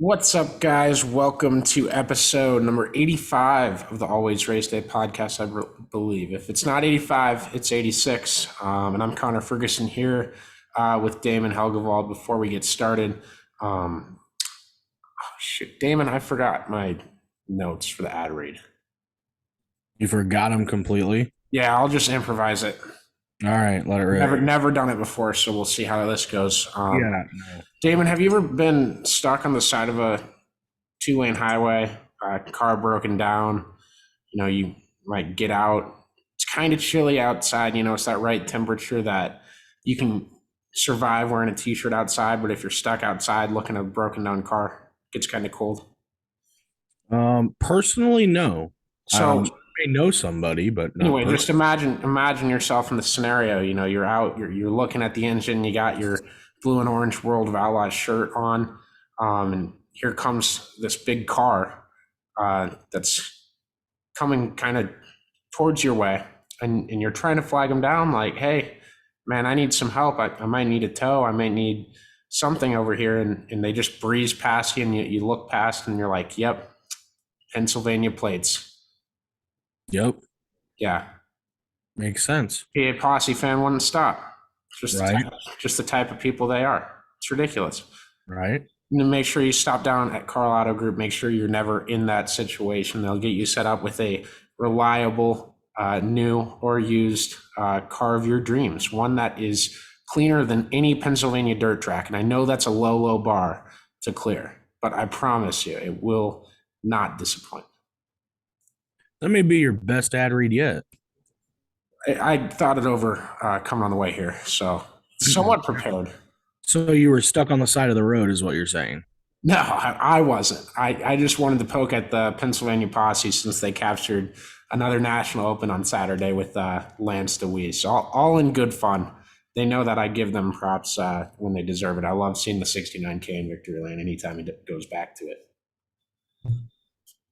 What's up, guys? Welcome to episode number 85 of the Always Race Day podcast, believe. If it's not 85, it's 86. And I'm Connor Ferguson here with Damon Helgevald. Before we get started, Damon, I forgot my notes for the ad read. You forgot them completely? Yeah, I'll just improvise it. All right, let it rip. Never done it before, so we'll see how this goes. No. Damon, have you ever been stuck on the side of a two-lane highway, car broken down? You might get out. It's kind of chilly outside. It's that right temperature that you can survive wearing a t-shirt outside, but if you're stuck outside looking at a broken down car, it gets kind of cold. Personally, no. So I know somebody, but not anyway, just imagine yourself in the scenario. You're out, you're looking at the engine, you got your blue and orange World of Outlaws shirt on, and here comes this big car that's coming kind of towards your way, and you're trying to flag them down like, hey, man, I need some help. I might need a tow. I might need something over here, and they just breeze past you, and you look past, and you're like, yep, Pennsylvania plates. Yep. Yeah. Makes sense. PA Posse fan wouldn't stop. Just right. Just the type of people they are. It's ridiculous. Right. And make sure you stop down at Carl Auto Group. Make sure you're never in that situation. They'll get you set up with a reliable, new or used car of your dreams, one that is cleaner than any Pennsylvania dirt track. And I know that's a low bar to clear, but I promise you it will not disappoint. That may be your best ad read yet. I thought it over coming on the way here, so somewhat prepared. So you were stuck on the side of the road is what you're saying? No, I wasn't. I just wanted to poke at the Pennsylvania Posse since they captured another national open on Saturday with Lance DeWeese. So all in good fun. They know that I give them props when they deserve it. I love seeing the 69K in Victory Lane anytime it goes back to it.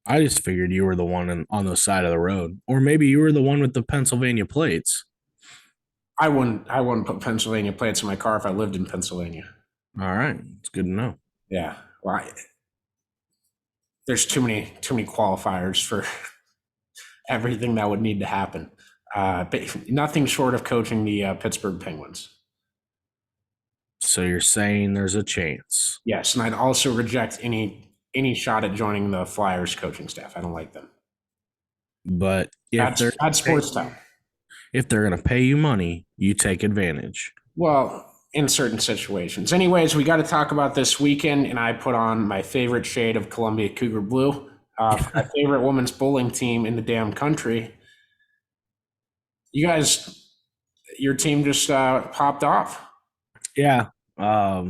I just figured you were the one on the side of the road, or maybe you were the one with the Pennsylvania plates. I wouldn't put Pennsylvania plates in my car if I lived in Pennsylvania. All right, it's good to know. Yeah, well, there's too many qualifiers for everything that would need to happen. But nothing short of coaching the Pittsburgh Penguins. So you're saying there's a chance? Yes, and I'd also reject any shot at joining the Flyers coaching staff. I don't like them. But that's sports time. If they're going to pay you money, you take advantage. Well, in certain situations. Anyways, we got to talk about this weekend, and I put on my favorite shade of Columbia Cougar Blue, my favorite women's bowling team in the damn country. You guys, your team just popped off. Yeah. I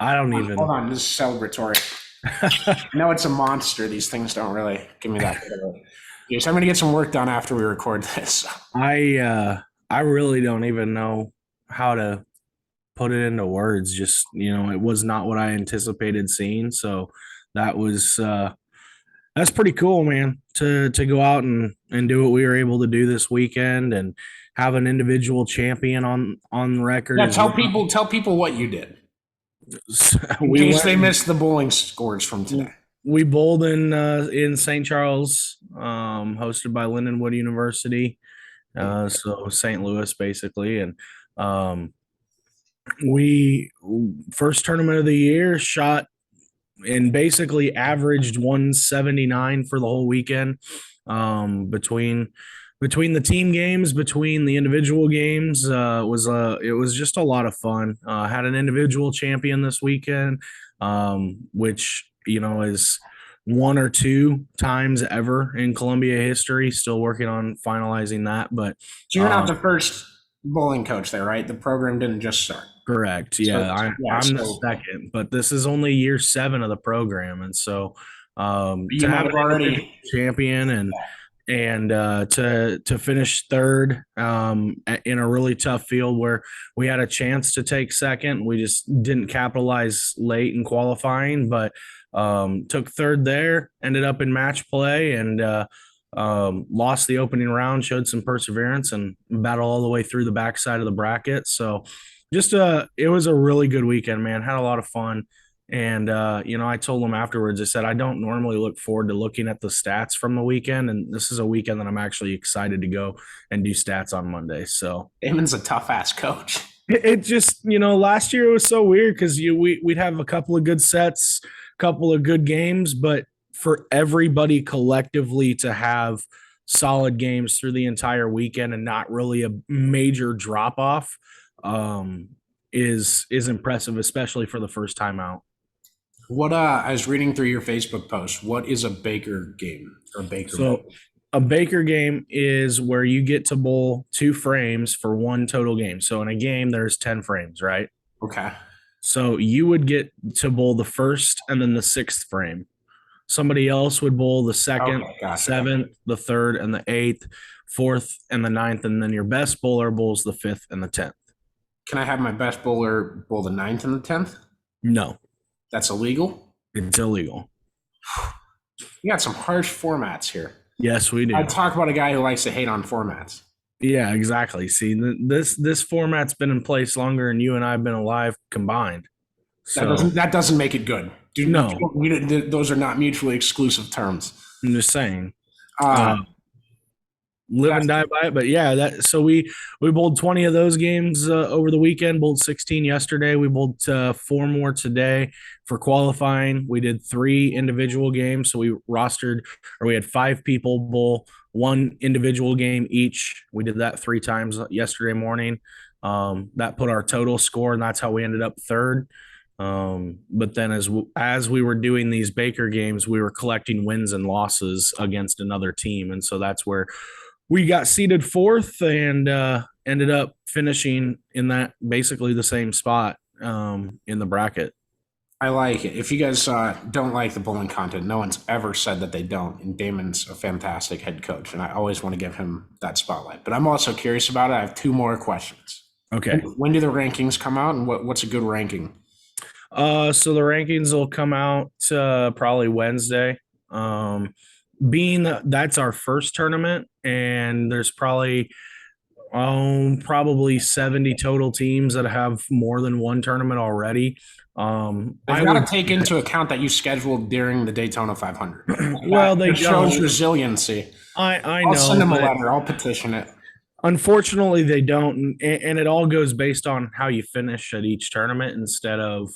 don't even. Hold on, this is celebratory. I know it's a monster. These things don't really give me that. Yes, I'm going to get some work done after we record this. I really don't even know how to put it into words. Just, it was not what I anticipated seeing. So that was that's pretty cool, man, to go out and do what we were able to do this weekend and have an individual champion on record. Yeah, tell people what you did. In case they missed the bowling scores from today. We bowled in St. Charles, hosted by Lindenwood University, so St. Louis basically, and we first tournament of the year shot and basically averaged 179 for the whole weekend. Between the team games, between the individual games, it was just a lot of fun. Had an individual champion this weekend, which is one or two times ever in Columbia history. Still working on finalizing that, but so you're not the first bowling coach there, right? The program didn't just start. Correct. Yeah, I'm the second, but this is only year 7 of the program, and so to have already champion and to finish third in a really tough field where we had a chance to take second. We just didn't capitalize late in qualifying, but took third there, ended up in match play, and lost the opening round, showed some perseverance, and battled all the way through the backside of the bracket. So just it was a really good weekend, man. Had a lot of fun. And, I told him afterwards, I said, I don't normally look forward to looking at the stats from the weekend. And this is a weekend that I'm actually excited to go and do stats on Monday. So Damon's a tough ass coach. It just, last year it was so weird because we'd have a couple of good sets, couple of good games, but for everybody collectively to have solid games through the entire weekend and not really a major drop off is impressive, especially for the first time out. What I was reading through your Facebook post. What is a Baker game or Baker? So a Baker game is where you get to bowl 2 frames for one total game. So in a game, there's 10 frames, right? Okay. So you would get to bowl the first and then the 6th frame. Somebody else would bowl the 2nd, gotcha. 7th, the 3rd, and the 8th, 4th, and the 9th, and then your best bowler bowls the 5th and the 10th. Can I have my best bowler bowl the 9th and the 10th? No. That's illegal? It's illegal. You got some harsh formats here. Yes, we do. I talk about a guy who likes to hate on formats. Yeah, exactly. See, this format's been in place longer than you and I have been alive combined. So that doesn't make it good. No. Those are not mutually exclusive terms. I'm just saying. Live and die by it. But yeah, so we bowled 20 of those games over the weekend, bowled 16 yesterday. We bowled 4 more today for qualifying. We did 3 individual games. So we had 5 people bowl 1 individual game each. We did that 3 times yesterday morning. That put our total score, and that's how we ended up 3rd. But then as we were doing these Baker games, we were collecting wins and losses against another team. And so that's where we got seated 4th and ended up finishing in that basically the same spot in the bracket. I like it. If you guys don't like the bowling content, no one's ever said that they don't. And Damon's a fantastic head coach, and I always want to give him that spotlight. But I'm also curious about it. I have 2 more questions. Okay. When do the rankings come out, and what's a good ranking? So the rankings will come out probably Wednesday. Being that that's our first tournament, and there's probably 70 total teams that have more than one tournament already. I've got to take into account that you scheduled during the Daytona 500. Well, they shows resiliency. I know. I'll send them a letter. I'll petition it. Unfortunately, they don't, and it all goes based on how you finish at each tournament instead of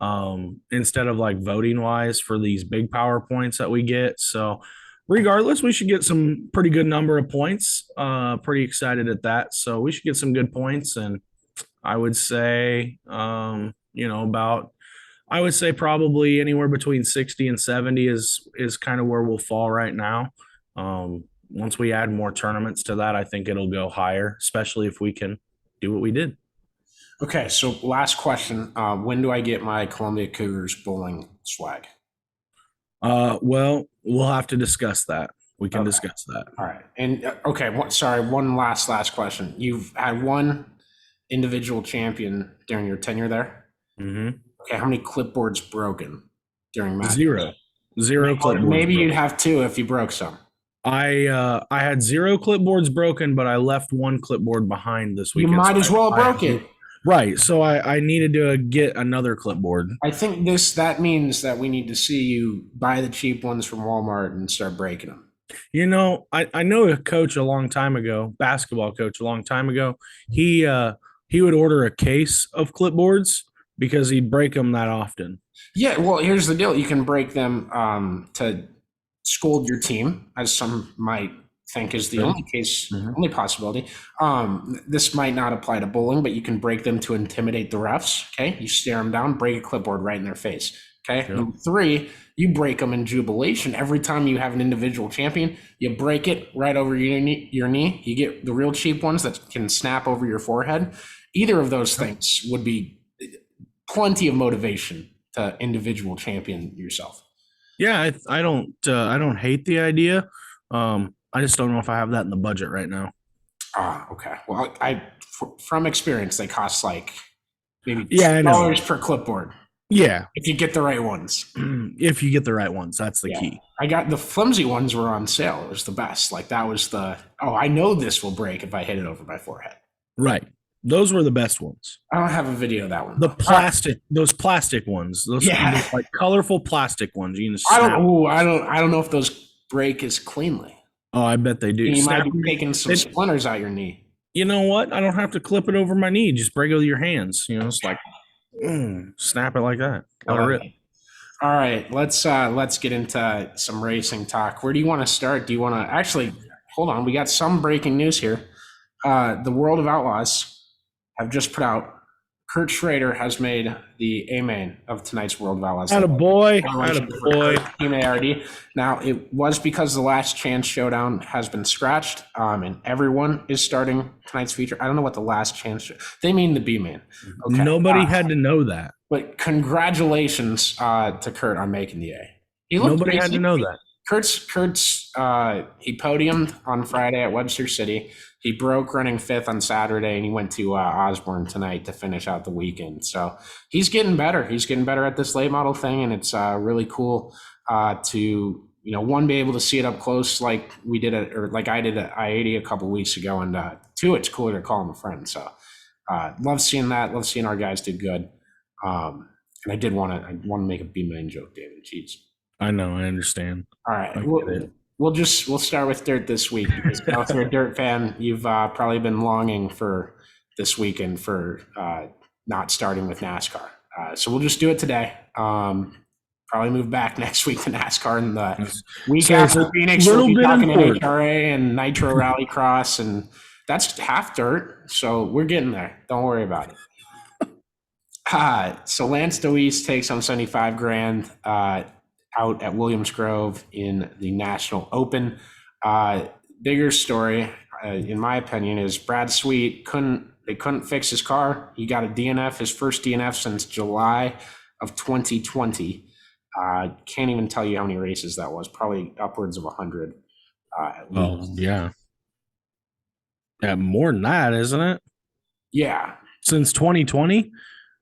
like voting wise for these big power points that we get. So regardless, we should get some pretty good number of points. Pretty excited at that. So we should get some good points. And I would say, I would say probably anywhere between 60 and 70 is kind of where we'll fall right now. Once we add more tournaments to that, I think it'll go higher, especially if we can do what we did. Okay, so last question. When do I get my Columbia Cougars bowling swag? Well, we'll have to discuss that. We can discuss that. All right. And one last question. You've had one individual champion during your tenure there? Mm-hmm. Okay, how many clipboards broken during match? Zero clipboards. Maybe you'd have 2 if you broke some. I had 0 clipboards broken, but I left 1 clipboard behind this weekend. You might as well broke it. Right. So I needed to get another clipboard. I think that means that we need to see you buy the cheap ones from Walmart and start breaking them. I know a coach a long time ago, basketball coach a long time ago. He would order a case of clipboards because he'd break them that often. Yeah. Well, here's the deal. You can break them to scold your team, as some might think is the only case, only possibility. This might not apply to bowling, but you can break them to intimidate the refs. Okay, you stare them down, break a clipboard right in their face. Okay, Yep. Number 3, you break them in jubilation. Every time you have an individual champion, you break it right over your knee. You get the real cheap ones that can snap over your forehead. Either of those things would be plenty of motivation to individual champion yourself. Yeah, I don't hate the idea. I just don't know if I have that in the budget right now. Okay. Well, from experience, they cost like maybe $2 per clipboard. Yeah. If you get the right ones. If you get the right ones, that's the key. I got the flimsy ones were on sale. It was the best. Like that was I know this will break if I hit it over my forehead. Right. Those were the best ones. I don't have a video of that one. Those plastic ones, those like colorful plastic ones. You can I don't know if those break as cleanly. Oh, I bet they do. You might be taking some splinters out your knee. You know what? I don't have to clip it over my knee. Just break it with your hands. It's like snap it like that. Let it rip. All right, let's get into some racing talk. Where do you want to start? Do you want to actually hold on? We got some breaking news here. The World of Outlaws have just put out. Kurt Schrader has made the A-main of tonight's World of Outlaws. Attaboy. Team ARD. Now, it was because the Last Chance Showdown has been scratched, and everyone is starting tonight's feature. I don't know what the Last Chance. They mean the B-main. Okay. Nobody had to know that. But congratulations to Kurt on making the A. Nobody had to know that. Kurt's he podiumed on Friday at Webster City. He broke running 5th on Saturday, and he went to Osborne tonight to finish out the weekend. So he's getting better. He's getting better at this late model thing, and it's really cool to one, be able to see it up close like we did it, or like I did at I-80 a couple weeks ago, and two, it's cooler to call him a friend. So love seeing that. Love seeing our guys do good. And I want to make a B-main joke, David. Jeez. I know. I understand. All right. We'll start with dirt this week, because if you're a dirt fan, you've probably been longing for this weekend for not starting with NASCAR. So we'll just do it today. Probably move back next week to NASCAR, and the week after Phoenix, we'll be talking NHRA and Nitro Rallycross, and that's half dirt. So we're getting there. Don't worry about it. So Lance Deweese takes home $75,000 out at Williams Grove in the National Open. Bigger story, in my opinion, is Brad Sweet couldn't fix his car. He got a DNF, his first DNF since July of 2020. Can't even tell you how many races that was. Probably upwards of 100. Yeah, more than that, isn't it? Yeah, since 2020.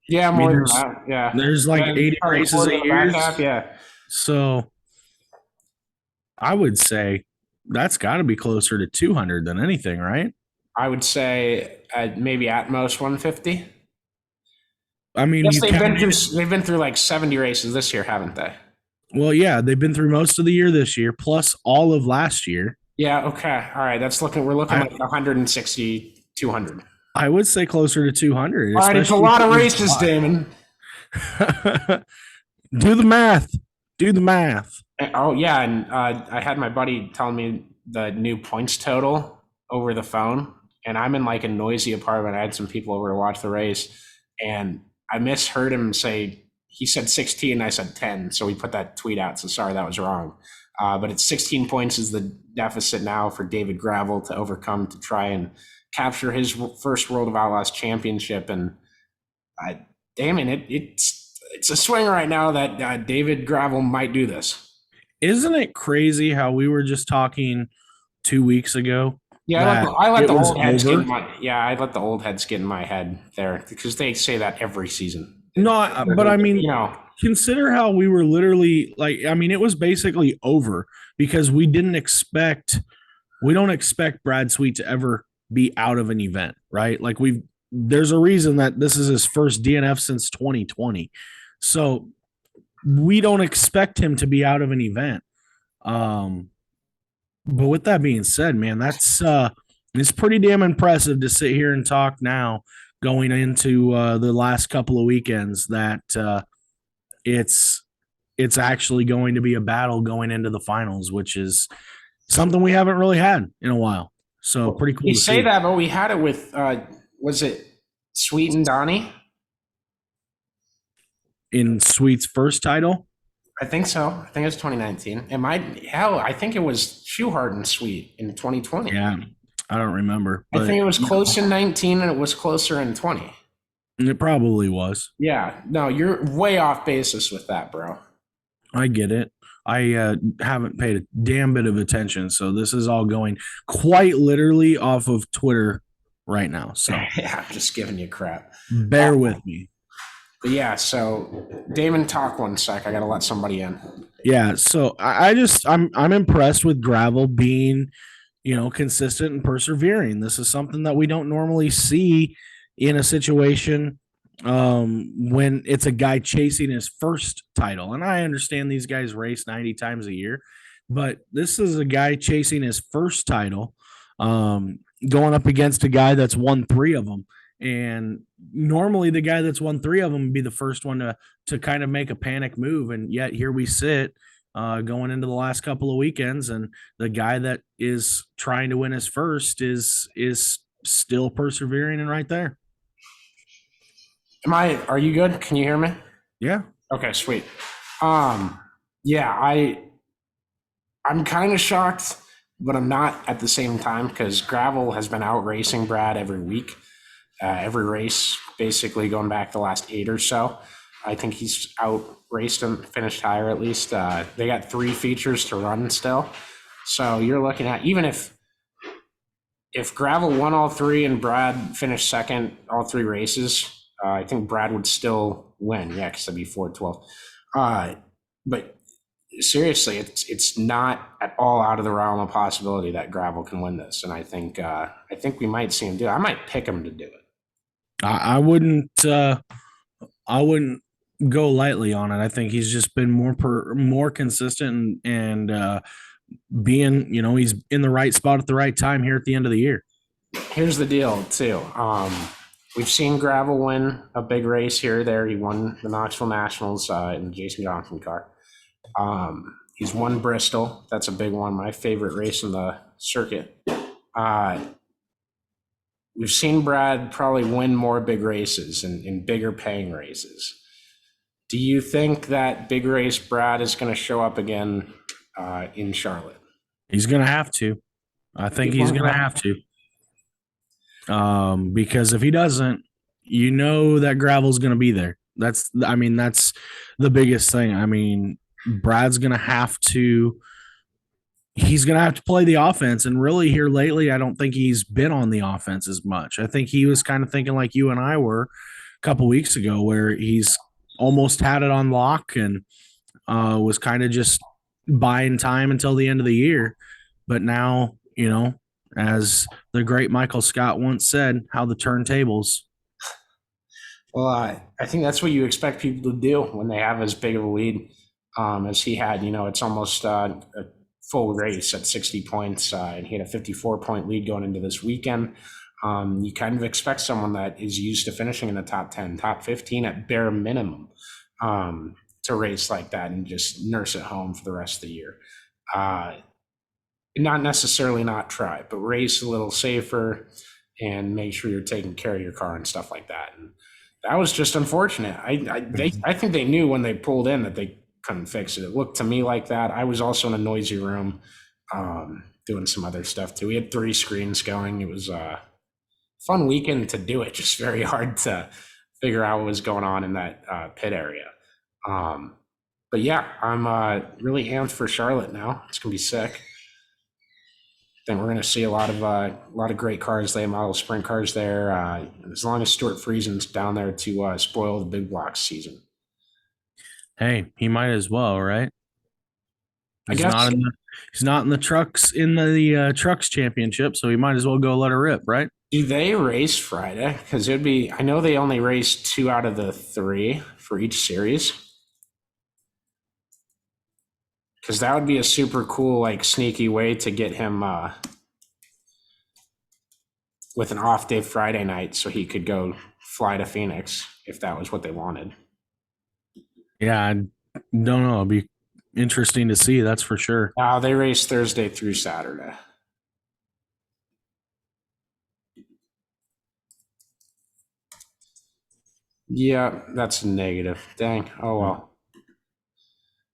Yeah, more than that. Yeah, there's like 80 races a year. Yeah. So I would say that's got to be closer to 200 than anything, right? I would say maybe at most 150. I mean, yes, they've been through like 70 races this year, haven't they? Well, yeah, they've been through most of the year this year, plus all of last year. Yeah. Okay. All right. We're looking at 160, 200. I would say closer to 200. All right. It's a lot of races, Damon. Do the math. Oh, yeah. And I had my buddy telling me the new points total over the phone, and I'm in like a noisy apartment. I had some people over to watch the race, and I misheard him say, he said 16, and I said 10. So we put that tweet out. So sorry, that was wrong. But it's 16 points is the deficit now for David Gravel to overcome to try and capture his first World of Outlaws championship. And Damon, it's a swing right now that David Gravel might do this. Isn't it crazy how we were just talking 2 weeks ago? Yeah, I let the old heads get in my head there, because they say that every season. No, but I mean, consider how we were literally it was basically over, because we don't expect Brad Sweet to ever be out of an event, right? Like there's a reason that this is his first DNF since 2020. So we don't expect him to be out of an event. But with that being said, man, that's it's pretty damn impressive to sit here and talk now going into the last couple of weekends that it's actually going to be a battle going into the finals, which is something we haven't really had in a while. So pretty cool. You say that, but we had it with was it Sweet and Donnie? In Sweet's first title? I think so. I think it was 2019. I think it was Schuhart and Sweet in 2020. Yeah, I don't remember. I think it was close in 19 and it was closer in 20. It probably was. Yeah. No, you're way off basis with that, bro. I get it. I haven't paid a damn bit of attention, so this is all going quite literally off of Twitter right now. So yeah, I'm just giving you crap. Bear with me. But yeah, so Damon, talk 1 sec. I gotta let somebody in. Yeah, so I'm impressed with Gravel being, consistent and persevering. This is something that we don't normally see, in a situation when it's a guy chasing his first title. And I understand these guys race 90 times a year, but this is a guy chasing his first title, going up against a guy that's won 3 of them. And normally the guy that's won 3 of them would be the first one to kind of make a panic move. And yet here we sit going into the last couple of weekends, and the guy that is trying to win his first is still persevering and right there. Are you good? Can you hear me? Yeah. Okay, sweet. Yeah, I'm kind of shocked, but I'm not at the same time, because Gravel has been out racing Brad every week, every race, basically going back the last 8 or so. I think he's out raced him, finished higher at least. They got 3 features to run still. So you're looking at, even if Gravel won all 3 and Brad finished second all 3 races, I think Brad would still win. Yeah, because that'd be 4-12. But seriously, it's not at all out of the realm of possibility that Gravel can win this. And I think we might see him do it. I might pick him to do it. I wouldn't go lightly on it. I think he's just been more consistent and being, he's in the right spot at the right time here at the end of the year. Here's the deal too. We've seen Gravel win a big race here or there. He won the Knoxville Nationals in the Jason Johnson car. He's won Bristol. That's a big one. My favorite race in the circuit. We've seen Brad probably win more big races and bigger paying races. Do you think that big race Brad is going to show up again in Charlotte? He's going to have to. I think he's going to have to. Because if he doesn't, that Gravel's going to be there. That's the biggest thing. Brad's going to have to. He's going to have to play the offense. And really here lately, I don't think he's been on the offense as much. I think he was kind of thinking like you and I were a couple weeks ago, where he's almost had it on lock and was kind of just buying time until the end of the year. But now, as the great Michael Scott once said, how the turntables. Well, I think that's what you expect people to do when they have as big of a lead as he had. It's almost a full race at 60 points, and he had a 54-point lead going into this weekend. You kind of expect someone that is used to finishing in the top 10, top 15 at bare minimum to race like that and just nurse it home for the rest of the year. Not necessarily not try, but race a little safer and make sure you're taking care of your car and stuff like that. And that was just unfortunate. I think they knew when they pulled in that they couldn't fix it. It looked to me like that. I was also in a noisy room doing some other stuff too. We had 3 screens going. It was a fun weekend to do it. Just very hard to figure out what was going on in that pit area. But yeah, I'm really amped for Charlotte now. It's gonna be sick. Then we're going to see a lot of great cars. They model sprint cars there. As long as Stuart Friesen's down there to spoil the big block season. Hey, he might as well, right? He's not in the trucks championship, so he might as well go let her rip, right? Do they race Friday? Because I know they only race 2 out of the 3 for each series. Because that would be a super cool, sneaky way to get him with an off day Friday night so he could go fly to Phoenix if that was what they wanted. Yeah, I don't know. It'll be interesting to see, that's for sure. They race Thursday through Saturday. Yeah, that's a negative. Dang. Oh, well.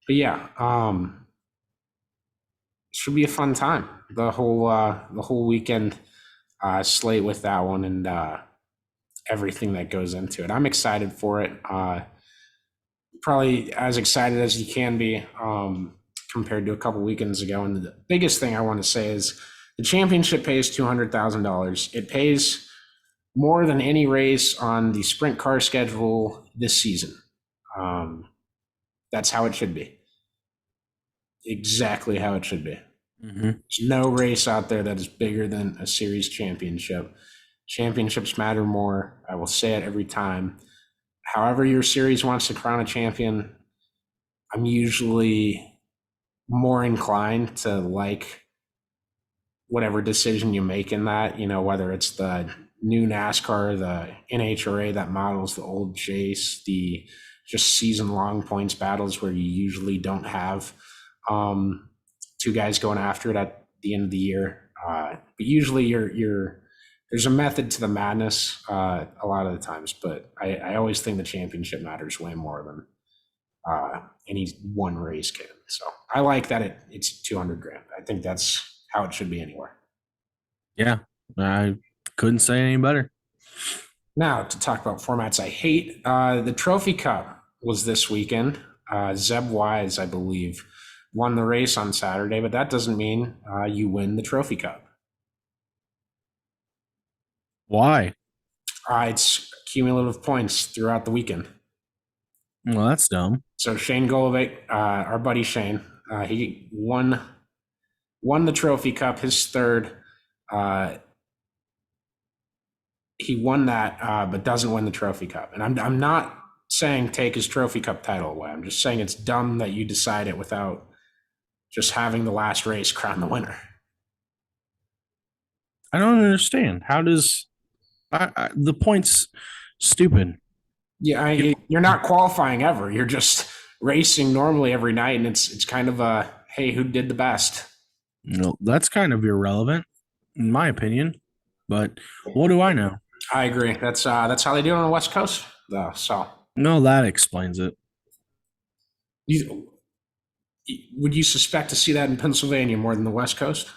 But yeah, should be a fun time. The whole weekend slate with that one and everything that goes into it. I'm excited for it. Probably as excited as you can be compared to a couple weekends ago. And the biggest thing I want to say is the championship pays $200,000. It pays more than any race on the sprint car schedule this season. That's how it should be. Exactly how it should be. Mm-hmm. There's no race out there that is bigger than a series championship. Championships matter more. I will say it every time. However your series wants to crown a champion, I'm usually more inclined to like whatever decision you make in that, whether it's the new NASCAR, the NHRA that models the old chase, the just season-long points battles where you usually don't have two guys going after it at the end of the year. But usually there's a method to the madness a lot of the times, but I always think the championship matters way more than any one race can. So I like that it's $200,000. I think that's how it should be anywhere. Yeah, I couldn't say any better. Now, to talk about formats I hate, the Trophy Cup was this weekend. Zeb Wise, I believe, won the race on Saturday, but that doesn't mean you win the Trophy Cup. Why? It's cumulative points throughout the weekend. Well, that's dumb. So Shane Golovic, our buddy Shane, he won the Trophy Cup, his third. He won that, but doesn't win the Trophy Cup. And I'm not saying take his Trophy Cup title away. I'm just saying it's dumb that you decide it without just having the last race crown the winner. I don't understand. How does the points stupid? Yeah, you're not qualifying ever. You're just racing normally every night, and it's kind of a, hey, who did the best? No, that's kind of irrelevant, in my opinion. But what do I know? I agree. That's how they do it on the West Coast, though. So no, that explains it. Would you suspect to see that in Pennsylvania more than the West Coast?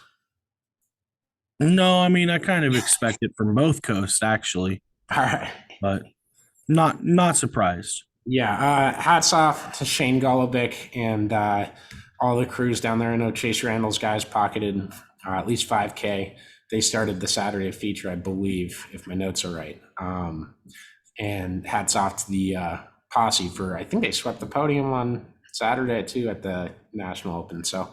No, I mean I kind of expect it from both coasts, actually. All right, but not surprised. Yeah, hats off to Shane Golovic and all the crews down there. I know Chase Randall's guys pocketed at least 5K. They started the Saturday feature, I believe, if my notes are right. And hats off to the posse for, I think they swept the podium on Saturday too at the National Open. So,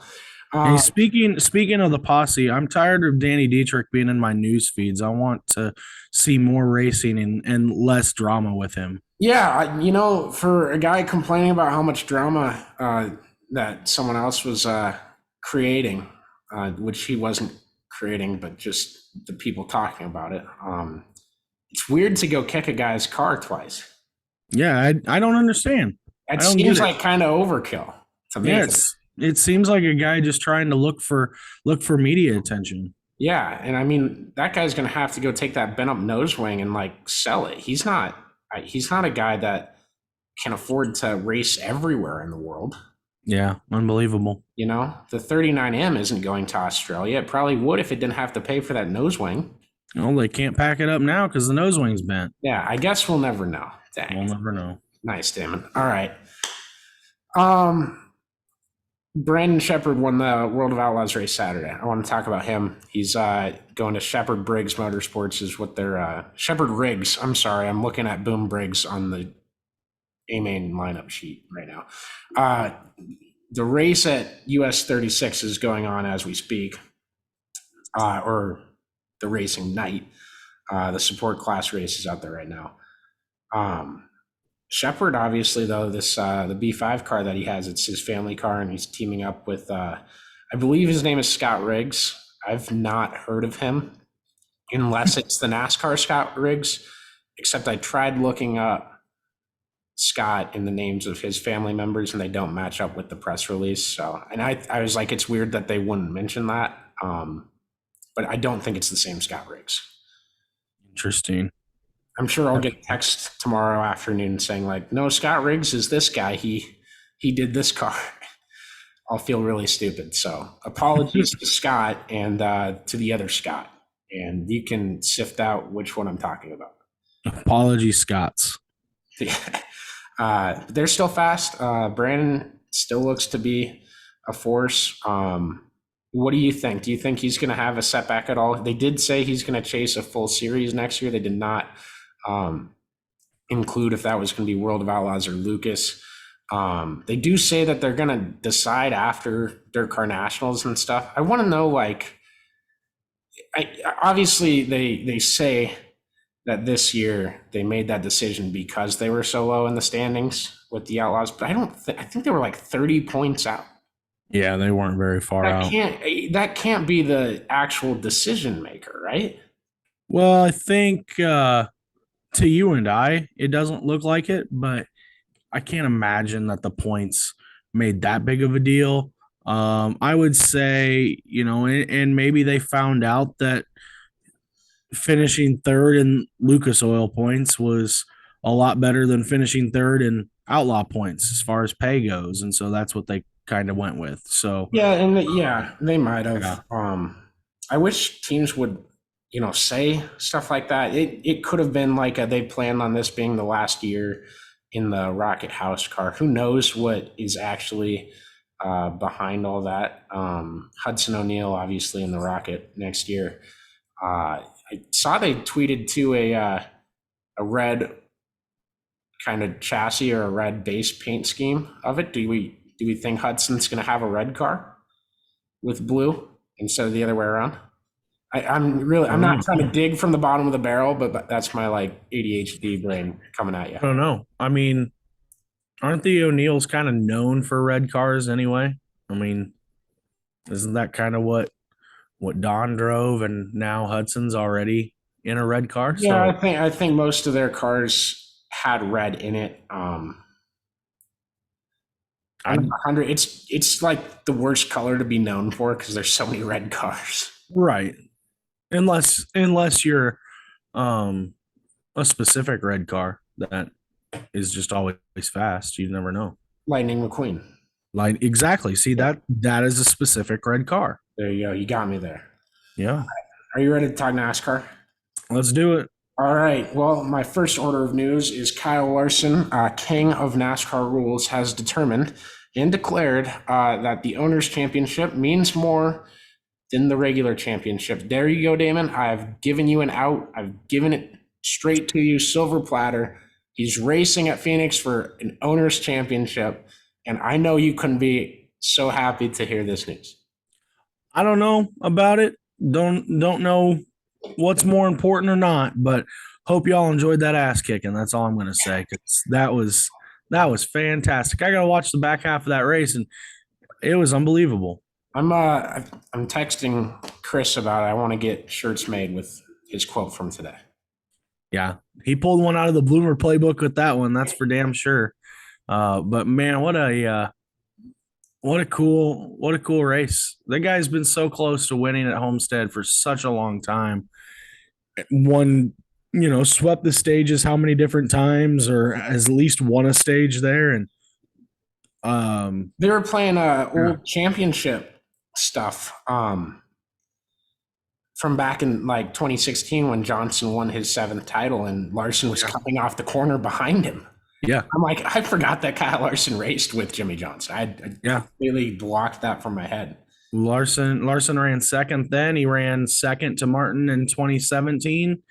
hey, speaking of the posse, I'm tired of Danny Dietrich being in my news feeds. I want to see more racing and less drama with him. Yeah, for a guy complaining about how much drama that someone else was creating, which he wasn't creating, but just the people talking about it. It's weird to go kick a guy's car twice. Yeah, I don't understand. It seems like kind of overkill to me. Yeah, it seems like a guy just trying to look for media attention. Yeah, and I mean that guy's going to have to go take that bent up nose wing and like sell it. He's not a guy that can afford to race everywhere in the world. Yeah, unbelievable. The 39M isn't going to Australia. It probably would if it didn't have to pay for that nose wing. Well, they can't pack it up now because the nose wing's bent. Yeah, I guess we'll never know. Dang. We'll never know. Nice, Damon. All right. Brandon Shepard won the World of Outlaws race Saturday. I want to talk about him. He's going to Shepard Briggs Motorsports is what they're Shepard Riggs. I'm sorry. I'm looking at Boom Briggs on the A-Main lineup sheet right now. The race at US 36 is going on as we speak, or the racing night. The support class race is out there right now. Shepard, obviously, though, the B5 car that he has, it's his family car, and he's teaming up with, I believe his name is Scott Riggs. I've not heard of him unless it's the NASCAR Scott Riggs, except I tried looking up Scott in the names of his family members, and they don't match up with the press release. So, and I was like, it's weird that they wouldn't mention that, but I don't think it's the same Scott Riggs. Interesting. I'm sure I'll get a text tomorrow afternoon saying like, no, Scott Riggs is this guy. He did this car. I'll feel really stupid. So apologies to Scott and to the other Scott, and you can sift out which one I'm talking about. Apologies, Scots. They're still fast. Brandon still looks to be a force. What do you think? Do you think he's going to have a setback at all? They did say he's going to chase a full series next year. They did not include if that was going to be World of Outlaws or Lucas. They do say that they're going to decide after Dirt Car Nationals and stuff. I want to know, like, obviously they say that this year they made that decision because they were so low in the standings with the Outlaws, but I think they were like 30 points out. Yeah, they weren't very far out. That can't be the actual decision maker, right? Well, I think to you and I, it doesn't look like it, but I can't imagine that the points made that big of a deal. I would say, and maybe they found out that finishing third in Lucas Oil points was a lot better than finishing third in Outlaw points as far as pay goes, and so that's what they kind of went with. So they might have. Yeah. I wish teams would, say stuff like that. It could have been like they planned on this being the last year in the Rocket House car. Who knows what is actually behind all that? Hudson O'Neal, obviously, in the Rocket next year. I saw they tweeted to a red kind of chassis or a red base paint scheme of it. Do we think Hudson's going to have a red car with blue instead of the other way around? I'm not trying to dig from the bottom of the barrel, but that's my like ADHD brain coming at you. I don't know. I mean, aren't the O'Neals kind of known for red cars anyway? I mean, isn't that kind of what Don drove, and now Hudson's already in a red car? Yeah, so I think most of their cars had red in it. I'm 100. It's like the worst color to be known for because there's so many red cars. Right. Unless you're a specific red car that is just always fast. You never know. Lightning McQueen. Exactly. See, that is a specific red car. There you go. You got me there. Yeah. Are you ready to talk NASCAR? Let's do it. All right. Well, my first order of news is Kyle Larson, king of NASCAR rules, has determined and declared that the Owners' Championship means more than the regular championship. There you go, Damon. I've given you an out. I've given it straight to you, silver platter. He's racing at Phoenix for an Owners' Championship, and I know you couldn't be so happy to hear this news. I don't know about it. Don't know what's more important or not, but hope y'all enjoyed that ass kicking. That's all I'm going to say, because that was fantastic. I got to watch the back half of that race, and it was unbelievable. I'm texting Chris about it. I want to get shirts made with his quote from today. Yeah, he pulled one out of the Bloomer playbook with that one. That's for damn sure. But man, what a cool race. That guy's been so close to winning at Homestead for such a long time. Swept the stages how many different times, or has at least won a stage there. And they were playing old championship stuff from back in like 2016 when Johnson won his 7th title and Larson was coming off the corner behind him. Yeah. I'm like, I forgot that Kyle Larson raced with Jimmy Johnson. I completely blocked that from my head. Larson ran second then. He ran second to Martin in 2017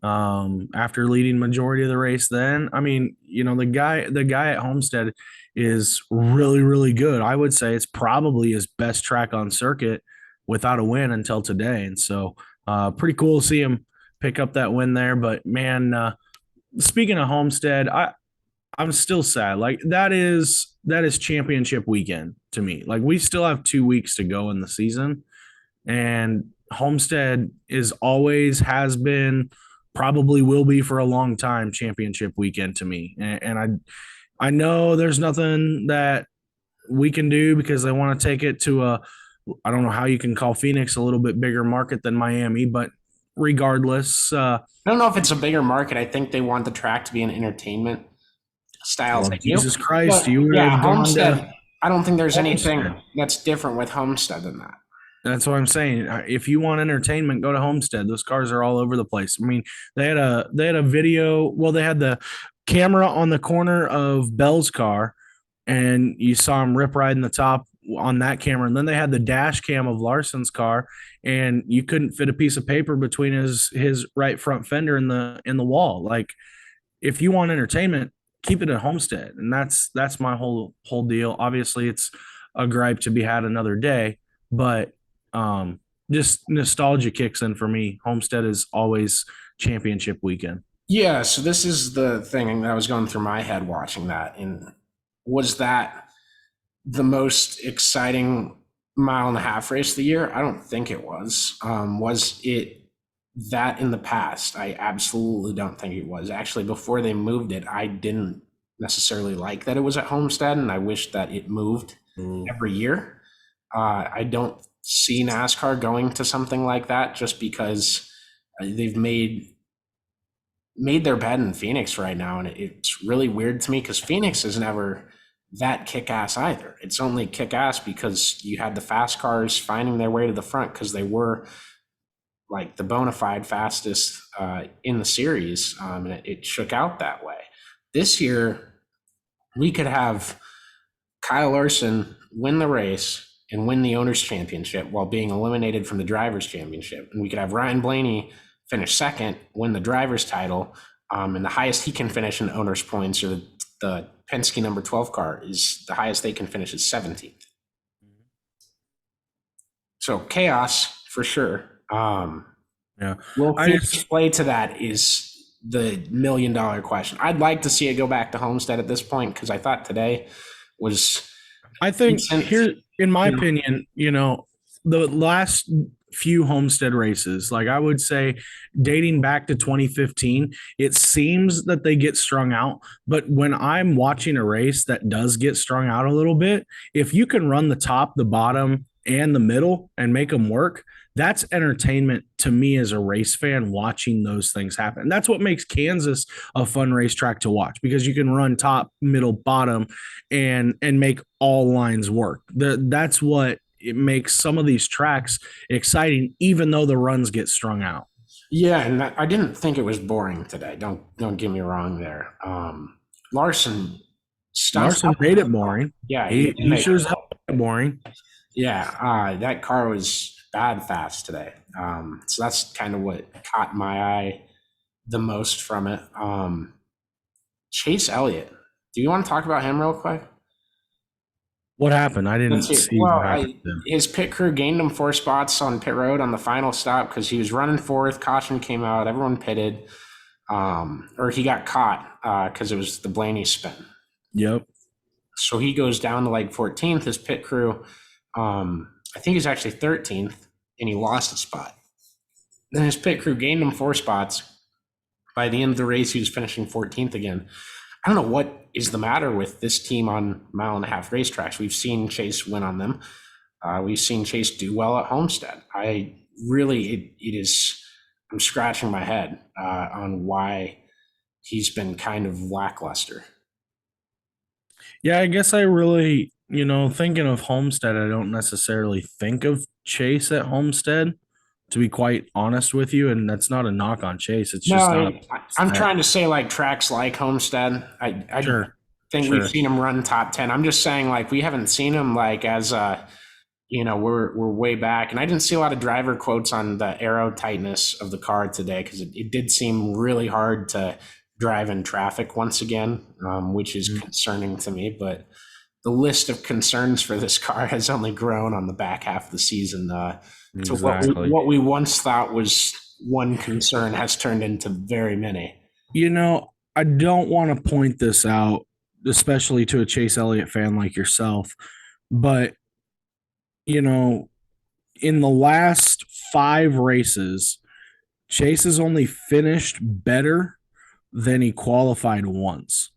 after leading majority of the race then. I mean, the guy at Homestead is really, really good. I would say it's probably his best track on circuit without a win until today. And so pretty cool to see him pick up that win there. But man, speaking of Homestead, I'm still sad. Like that is championship weekend to me. Like we still have 2 weeks to go in the season, and Homestead has been, probably will be for a long time, championship weekend to me. And I know there's nothing that we can do because they want to take it to I don't know how you can call Phoenix a little bit bigger market than Miami, but regardless, I don't know if it's a bigger market. I think they want the track to be an entertainment style. Oh, Jesus Christ, Homestead. I don't think there's anything that's different with Homestead than that. That's what I'm saying. If you want entertainment, go to Homestead. Those cars are all over the place. I mean, they had a video. Well, they had the camera on the corner of Bell's car, and you saw him rip riding the top on that camera. And then they had the dash cam of Larson's car, and you couldn't fit a piece of paper between his right front fender in the wall. Like, if you want entertainment, keep it at Homestead. And that's my whole deal. Obviously, it's a gripe to be had another day, but just nostalgia kicks in for me. Homestead is always championship weekend. Yeah, so this is the thing that was going through my head watching that. And was that the most exciting mile and a half race of the year? I don't think it was. Was it that in the past? I absolutely don't think it was. Actually, before they moved it, I didn't necessarily like that it was at Homestead, and I wish that it moved every year. I don't see NASCAR going to something like that just because they've made their bed in Phoenix right now, and it's really weird to me because Phoenix is never that kick-ass either. It's only kick-ass because you had the fast cars finding their way to the front because they were like the bona fide fastest in the series, and it shook out that way. This year, we could have Kyle Larson win the race and win the Owners' Championship while being eliminated from the Drivers' Championship. And we could have Ryan Blaney finish second, win the driver's title, and the highest he can finish in owners' points, or the Penske number 12 car, is the highest they can finish is 17th. So chaos for sure. Yeah. Will Phoenix play to that is the $1 million question. I'd like to see it go back to Homestead at this point because I thought today was. I think here, in my opinion, the last few Homestead races, like I would say dating back to 2015, it seems that they get strung out. But when I'm watching a race that does get strung out a little bit, if you can run the top, the bottom, and the middle and make them work, that's entertainment to me as a race fan watching those things happen. And that's what makes Kansas a fun racetrack to watch, because you can run top, middle, bottom, and make all lines work. That's what it makes some of these tracks exciting, even though the runs get strung out. Yeah, and I didn't think it was boring today. Don't get me wrong there. Larson made it boring. Yeah, he sure as hell made it boring. Yeah, that car was bad fast today. So that's kind of what caught my eye the most from it. Chase Elliott. Do you want to talk about him real quick? What happened? I didn't see. Well, his pit crew gained him 4 spots on pit road on the final stop because he was running fourth. Caution came out. Everyone pitted. Or he got caught because it was the Blaney spin. Yep. So he goes down to like 14th. His pit crew, I think he's actually 13th, and he lost a spot. Then his pit crew gained him 4 spots. By the end of the race, he was finishing 14th again. I don't know what is the matter with this team on mile and a half racetracks. We've seen Chase win on them. We've seen Chase do well at Homestead. I'm scratching my head on why he's been kind of lackluster. Yeah, I guess I really, thinking of Homestead, I don't necessarily think of Chase at Homestead, to be quite honest with you. And that's not a knock on Chase. It's just I'm trying to say like tracks like Homestead. I think we've seen him run top 10. I'm just saying like we haven't seen him like as we're way back. And I didn't see a lot of driver quotes on the aero tightness of the car today because it did seem really hard to drive in traffic once again, which is concerning to me. But the list of concerns for this car has only grown on the back half of the season. Exactly. To what we once thought was one concern has turned into very many. I don't want to point this out, especially to a Chase Elliott fan like yourself, but, in the last 5 races, Chase has only finished better than he qualified once.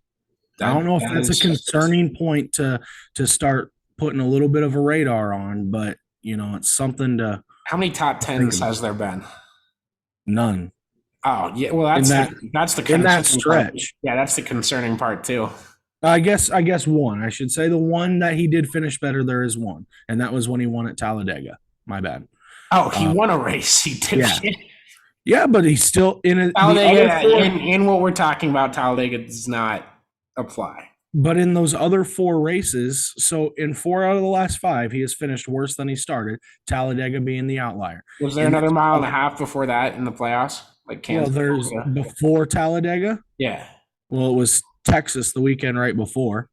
I don't know if that's a concerning point to start putting a little bit of a radar on, but it's something to. How many top 10s has there been? None. Oh yeah, well that's the in that stretch. Part. Yeah, that's the concerning part too. I guess one. I should say the one that he did finish better. There is one, and that was when he won at Talladega. My bad. Oh, he won a race. He did. Yeah. Yeah, but he's still in it. Talladega. In what we're talking about, Talladega does not apply. But in those other 4 races, so in 4 out of the last 5, he has finished worse than he started, Talladega being the outlier. Was there another mile and a half before that in the playoffs? Like Kansas? Well, there's before Talladega? Yeah. Well, it was Texas the weekend right before,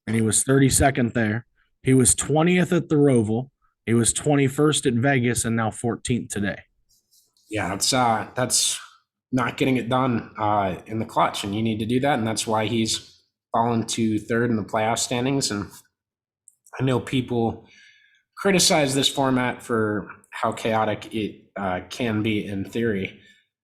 and he was 32nd there. He was 20th at the Roval. He was 21st at Vegas and now 14th today. Yeah, that's not getting it done in the clutch, and you need to do that, and that's why he's fallen to third in the playoff standings. And I know people criticize this format for how chaotic it can be in theory,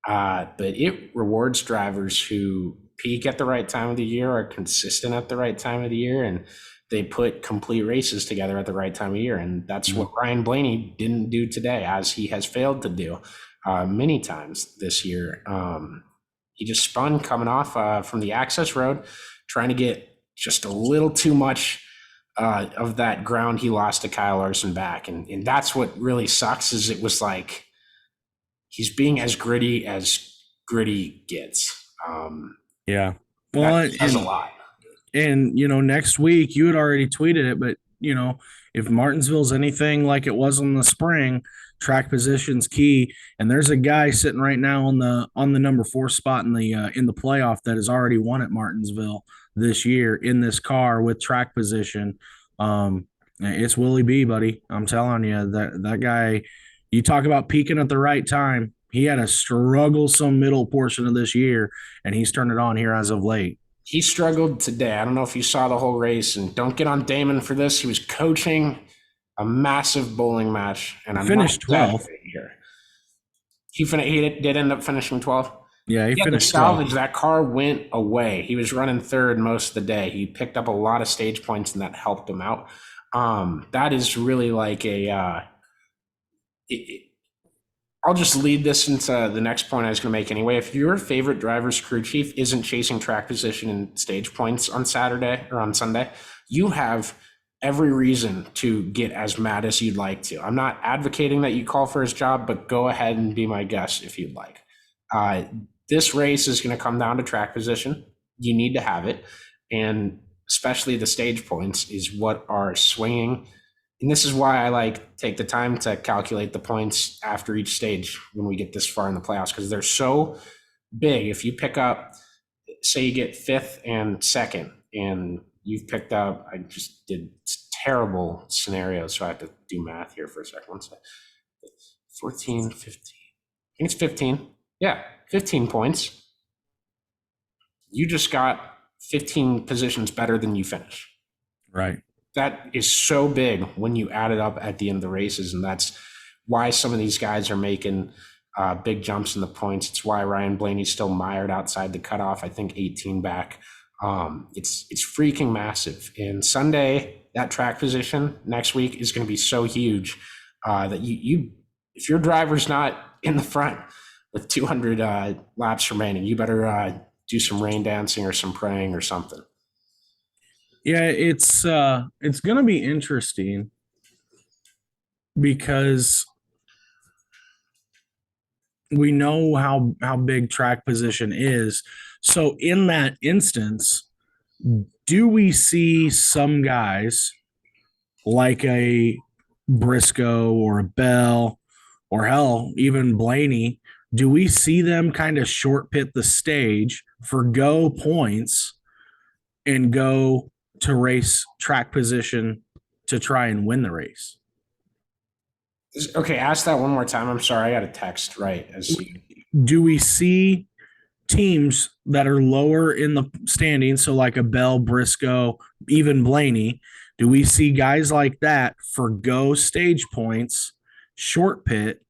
but it rewards drivers who peak at the right time of the year, are consistent at the right time of the year, and they put complete races together at the right time of year. And that's what Ryan Blaney didn't do today, as he has failed to do many times this year. He just spun coming off from the access road, trying to get just a little too much of that ground he lost to Kyle Larson back. And that's what really sucks, is it was like he's being as gritty gets. Yeah. Well, that says a lot. And, next week, you had already tweeted it, but, if Martinsville's anything like it was in the spring, track position's key. And there's a guy sitting right now on the number 4 spot in the playoff that has already won at Martinsville this year in this car with track position. It's Willie B, buddy. I'm telling you, that guy, you talk about peaking at the right time. He had a strugglesome middle portion of this year, and he's turned it on here as of late. He struggled today. I don't know if you saw the whole race, and don't get on Damon for this. He was coaching a massive bowling match, and I'm finished 12th here. He did end up finishing 12th. Yeah, he finished salvage. That car went away. He was running third most of the day. He picked up a lot of stage points, and that helped him out. That is really like I'll just lead this into the next point I was going to make anyway. If your favorite driver's crew chief isn't chasing track position and stage points on Saturday or on Sunday, you have every reason to get as mad as you'd like to. I'm not advocating that you call for his job, but go ahead and be my guest if you'd like. This race is going to come down to track position. You need to have it. And especially the stage points is what are swinging. And this is why I take the time to calculate the points after each stage when we get this far in the playoffs, because they're so big. If you pick up, say you get 5th and 2nd, and you've picked up, I just did terrible scenarios, so I have to do math here for a second. 1 second. 14, 15. I think it's 15. Yeah, 15 points. You just got 15 positions better than you finished. Right. That is so big when you add it up at the end of the races, and that's why some of these guys are making big jumps in the points. It's why Ryan Blaney's still mired outside the cutoff, I think 18 back. It's freaking massive. And Sunday, that track position next week is going to be so huge that you if your driver's not in the front with 200 laps remaining, you better do some rain dancing or some praying or something. Yeah, it's going to be interesting because we know how big track position is. So in that instance, do we see some guys like a Briscoe or a Bell or hell, even Blaney, do we see them kind of short pit the stage, forgo points, and go to race track position to try and win the race? Okay, ask that one more time. I'm sorry, I got a text right. Do we see teams that are lower in the standings, so like a Bell, Briscoe, even Blaney, do we see guys like that forgo stage points, short pit,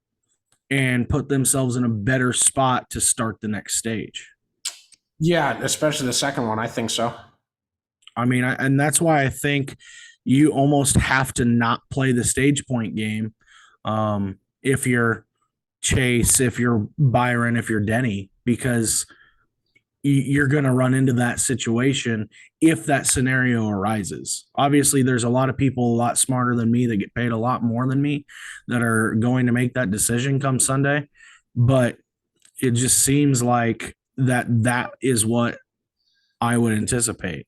and put themselves in a better spot to start the next stage? Yeah, especially the second one. I think so. I mean, and that's why I think you almost have to not play the stage point game if you're Chase, if you're Byron, if you're Denny, because you're going to run into that situation if that scenario arises. Obviously, there's a lot of people a lot smarter than me that get paid a lot more than me that are going to make that decision come Sunday. But it just seems like that is what I would anticipate.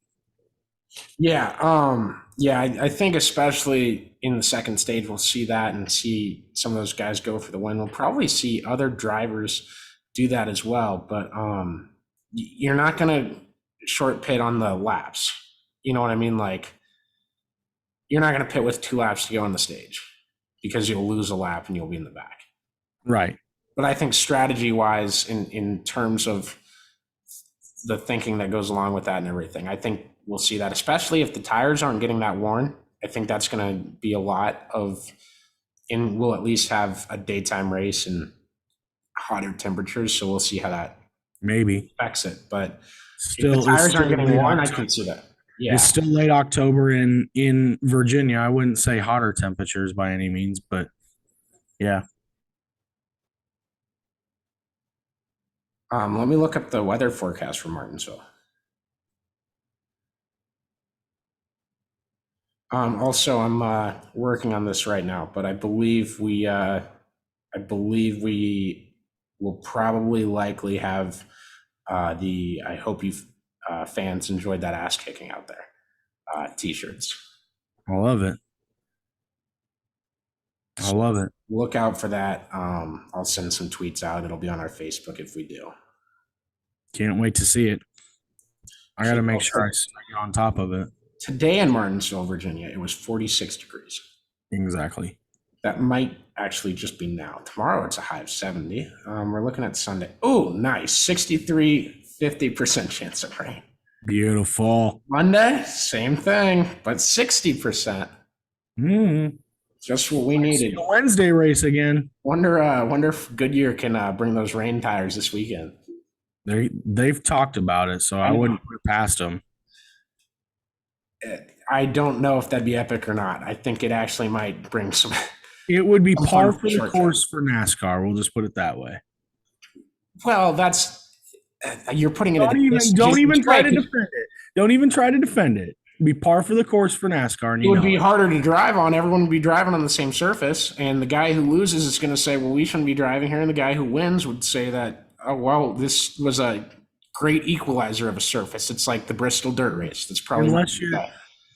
Yeah. I think especially in the second stage, we'll see that and see some of those guys go for the win. We'll probably see other drivers do that as well, but you're not going to short pit on the laps. You know what I mean? Like, you're not going to pit with 2 laps to go on the stage. because you'll lose a lap and you'll be in the back. Right. But I think strategy-wise, in terms of the thinking that goes along with that and everything, I think we'll see that, especially if the tires aren't getting that worn. I think that's going to be a lot of, and we'll at least have a daytime race and hotter temperatures, so we'll see how that maybe affects it. But still, if the tires aren't getting worn, I can see that. Yeah. It's still late October in Virginia. I wouldn't say hotter temperatures by any means, but yeah. Let me look up the weather forecast for Martinsville. Also, I'm working on this right now, but I believe we will probably likely have I hope you fans enjoyed that ass kicking out there t-shirts. I love it. I love it. Look out for that. I'll send some tweets out. It'll be on our Facebook if we do. Can't wait to see it. I got to make sure I stay on top of it. Today in Martinsville, Virginia, it was 46 degrees. Exactly. That might actually just be now. Tomorrow it's a high of 70. We're looking at Sunday. Oh, nice. 63, 50% chance of rain. Beautiful. Monday, same thing, but 60%. Just what we needed. The Wednesday race again. Wonder if Goodyear can bring those rain tires this weekend. They've talked about it, so I wouldn't put it past them. I don't know if that'd be epic or not. I think it actually might bring some. It would be par for the course for NASCAR. We'll just put it that way. Well, that's you're putting it. Don't even try to defend it. Don't even try to defend it. Be par for the course for NASCAR. And it would be harder to drive on. Everyone would be driving on the same surface, and the guy who loses is going to say, "Well, we shouldn't be driving here," and the guy who wins would say that, "Oh, well, this was a great equalizer of a surface." It's like the Bristol dirt race. That's probably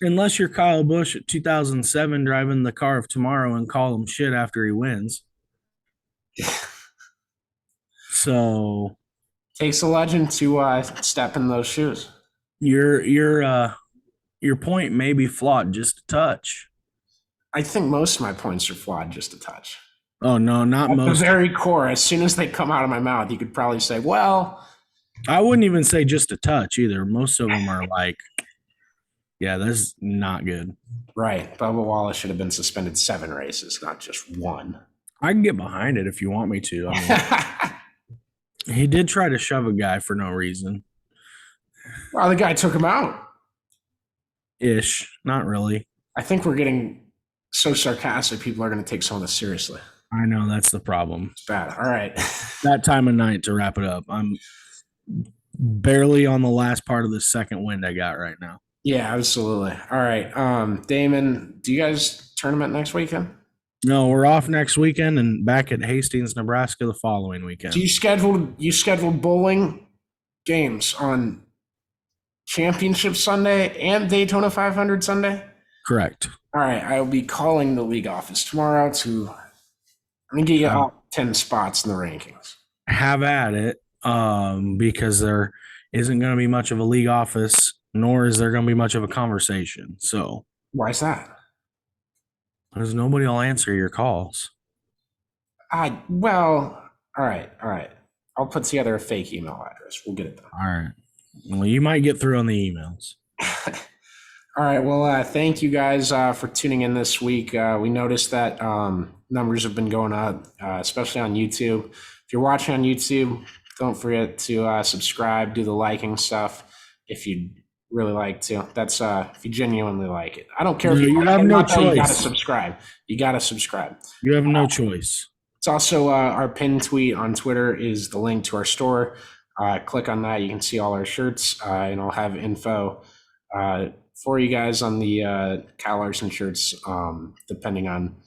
unless you're Kyle Busch at 2007 driving the car of tomorrow and call him shit after he wins. So takes a legend to step in those shoes. Your point may be flawed just a touch. I think most of my points are flawed just a touch. Oh no, not at most. The very core, as soon as they come out of my mouth, you could probably say, "Well." I wouldn't even say just a touch either. Most of them are like, yeah, that's not good. Right. Bubba Wallace should have been suspended 7 races, not just 1. I can get behind it if you want me to. I mean, he did try to shove a guy for no reason. Well, the guy took him out. Ish. Not really. I think we're getting so sarcastic, people are going to take some of this seriously. I know. That's the problem. It's bad. All right. That time of night to wrap it up. I'm barely on the last part of the second wind I got right now. Yeah, absolutely. All right. Damon, do you guys tournament next weekend? No, we're off next weekend and back at Hastings, Nebraska the following weekend. So you scheduled bowling games on Championship Sunday and Daytona 500 Sunday? Correct. All right. I'll be calling the league office tomorrow I'm going to get you all 10 spots in the rankings. Have at it. Because there isn't going to be much of a league office, nor is there going to be much of a conversation. So why is that? Because nobody will answer your calls. Well, all right. I'll put together a fake email address. We'll get it done. All right. Well, you might get through on the emails. All right. Well, thank you guys for tuning in this week. We noticed that numbers have been going up, especially on YouTube. If you're watching on YouTube, don't forget to subscribe, do the liking stuff if you'd really like to. That's if you genuinely like it. I don't care if you have no choice. You gotta subscribe. You gotta subscribe. You have no choice. It's also our pinned tweet on Twitter is the link to our store. Click on that. You can see all our shirts, and I'll have info for you guys on the Kyle Larson shirts, depending on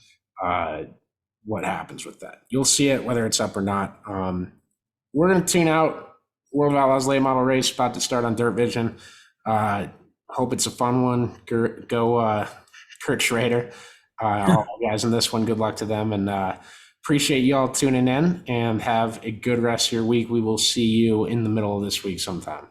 what happens with that. You'll see it whether it's up or not. We're going to tune out. World of Outlaws late model race about to start on Dirt Vision. Hope it's a fun one. Go Kurt Schrader. All you guys in this one, good luck to them. And appreciate you all tuning in and have a good rest of your week. We will see you in the middle of this week sometime.